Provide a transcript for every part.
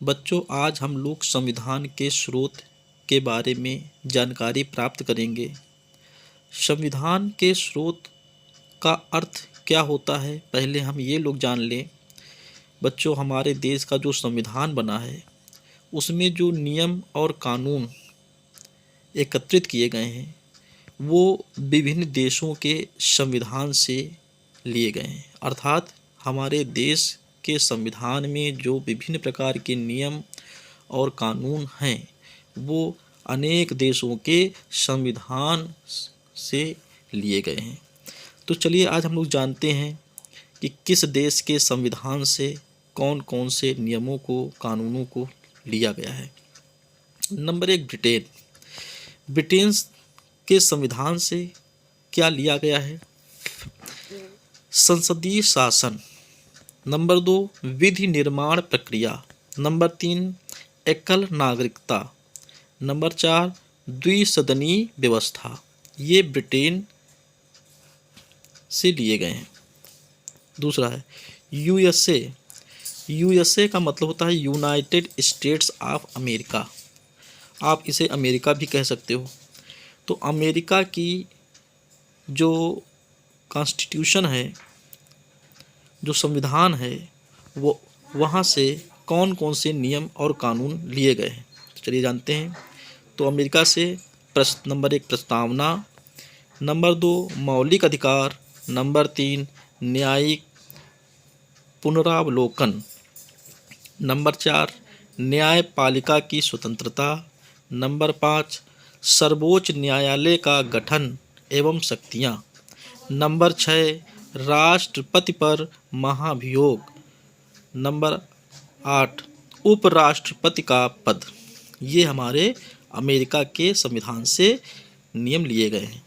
बच्चों, आज हम लोग संविधान के स्रोत के बारे में जानकारी प्राप्त करेंगे। संविधान के स्रोत का अर्थ क्या होता है, पहले हम ये लोग जान लें। बच्चों, हमारे देश का जो संविधान बना है उसमें जो नियम और कानून एकत्रित किए गए हैं वो विभिन्न देशों के संविधान से लिए गए हैं। अर्थात हमारे देश के संविधान में जो विभिन्न प्रकार के नियम और कानून हैं वो अनेक देशों के संविधान से लिए गए हैं। तो चलिए आज हम लोग जानते हैं कि किस देश के संविधान से कौन कौन से नियमों को, कानूनों को लिया गया है। Number 1, Britain. ब्रिटेन के संविधान से क्या लिया गया है? संसदीय शासन। नंबर 2, विधि निर्माण प्रक्रिया। नंबर 3, एकल नागरिकता। नंबर 4, द्विसदनीय व्यवस्था। ये ब्रिटेन से लिए गए हैं। दूसरा है यूएसए। यूएसए का मतलब होता है यूनाइटेड स्टेट्स ऑफ अमेरिका। आप इसे अमेरिका भी कह सकते हो। तो अमेरिका की जो कॉन्स्टिट्यूशन है, जो संविधान है, वो वहाँ से कौन कौन से नियम और कानून लिए गए हैं, तो चलिए जानते हैं। तो अमेरिका से नंबर 1, प्रस्तावना। नंबर 2, मौलिक अधिकार। नंबर 3, न्यायिक पुनरावलोकन। नंबर 4, न्यायपालिका की स्वतंत्रता। नंबर 5, सर्वोच्च न्यायालय का गठन एवं शक्तियाँ। नंबर 6, राष्ट्रपति पर महाभियोग। नंबर 8, उपराष्ट्रपति का पद। ये हमारे अमेरिका के संविधान से नियम लिए गए हैं।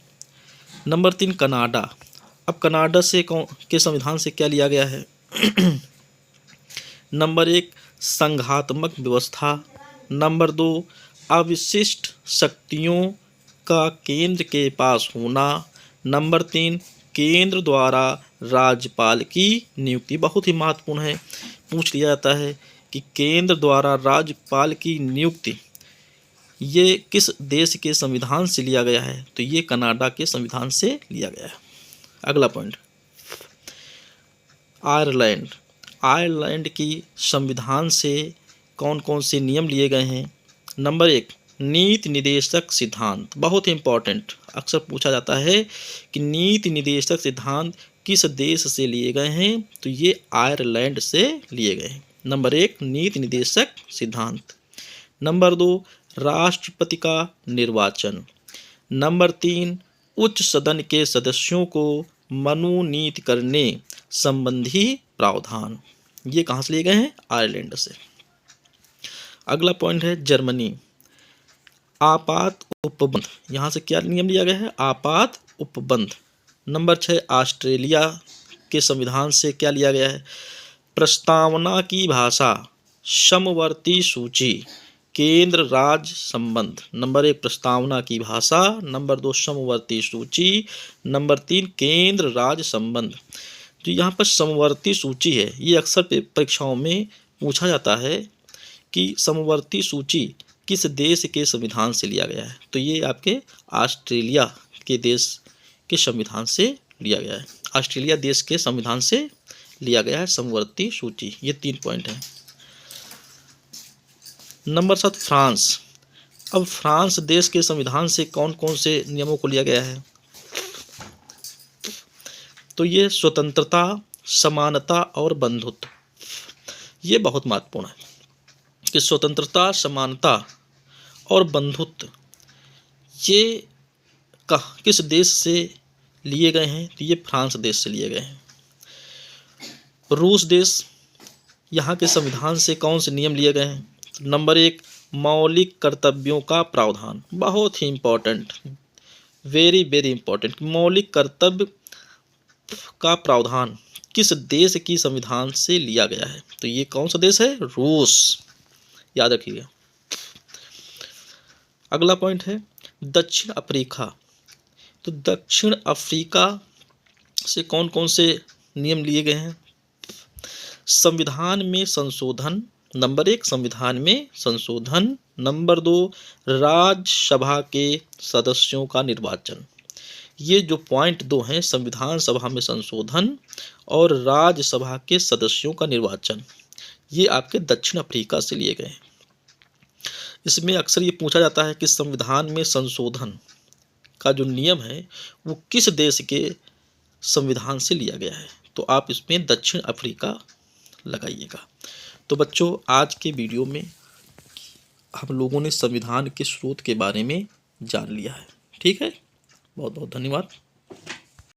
Number 3, Canada. अब कनाडा से के संविधान से क्या लिया गया है? नंबर 1, संघात्मक व्यवस्था। नंबर 2, अविशिष्ट शक्तियों का केंद्र के पास होना। नंबर 3, केंद्र द्वारा राज्यपाल की नियुक्ति। बहुत ही महत्वपूर्ण है, पूछ लिया जाता है कि केंद्र द्वारा राज्यपाल की नियुक्ति ये किस देश के संविधान से लिया गया है? तो ये कनाडा के संविधान से लिया गया है। अगला पॉइंट, आयरलैंड। आयरलैंड की संविधान से कौन कौन से नियम लिए गए हैं? नंबर 1, नीति निदेशक सिद्धांत। बहुत ही इम्पोर्टेंट, अक्सर पूछा जाता है कि नीति निदेशक सिद्धांत किस देश से लिए गए हैं? तो ये आयरलैंड से लिए गए हैं। नंबर 1, नीति निदेशक सिद्धांत। नंबर 2, राष्ट्रपति का निर्वाचन। नंबर 3, उच्च सदन के सदस्यों को मनोनीत करने संबंधी प्रावधान। ये कहाँ से लिए गए हैं? आयरलैंड से। अगला पॉइंट है जर्मनी, आपात उपबंध। यहाँ से क्या नियम लिया गया है? आपात उपबंध। नंबर 6, ऑस्ट्रेलिया के संविधान से क्या लिया गया है? प्रस्तावना की भाषा, समवर्ती सूची, केंद्र राज्य संबंध। नंबर 1, प्रस्तावना की भाषा। नंबर 2, समवर्ती सूची। नंबर 3, केंद्र राज्य संबंध। जो यहाँ पर समवर्ती सूची है, ये अक्सर परीक्षाओं में पूछा जाता है कि समवर्ती सूची किस देश के संविधान से लिया गया है? तो ये आपके ऑस्ट्रेलिया के देश के संविधान से लिया गया है। ऑस्ट्रेलिया देश के संविधान से लिया गया है समवर्ती सूची। ये 3 पॉइंट हैं। Number 7, France. अब फ्रांस देश के संविधान से कौन कौन से नियमों को लिया गया है? तो ये स्वतंत्रता, समानता और बंधुत्व। ये बहुत महत्वपूर्ण है कि स्वतंत्रता, समानता और बंधुत्व ये किस देश से लिए गए हैं? तो ये फ्रांस देश से लिए गए हैं। रूस देश, यहाँ के संविधान से कौन से नियम लिए गए हैं? नंबर 1, मौलिक कर्तव्यों का प्रावधान। बहुत ही इम्पोर्टेंट, वेरी वेरी इम्पोर्टेंट। मौलिक कर्तव्य का प्रावधान किस देश की संविधान से लिया गया है? तो ये कौन सा देश है? रूस, याद रखिएगा। अगला पॉइंट है दक्षिण अफ्रीका। तो दक्षिण अफ्रीका से कौन कौन से नियम लिए गए हैं? संविधान में संशोधन, नंबर 1 संविधान में संशोधन, नंबर 2 राज्यसभा के सदस्यों का निर्वाचन। ये जो पॉइंट 2 हैं, संविधान सभा में संशोधन और राज्यसभा के सदस्यों का निर्वाचन, ये आपके दक्षिण अफ्रीका से लिए गए हैं। इसमें अक्सर ये पूछा जाता है कि संविधान में संशोधन का जो नियम है वो किस देश के संविधान से लिया गया है, तो आप इसमें दक्षिण अफ्रीका लगाइएगा। तो बच्चों, आज के वीडियो में हम लोगों ने संविधान के स्रोत के बारे में जान लिया है। ठीक है, बहुत बहुत धन्यवाद।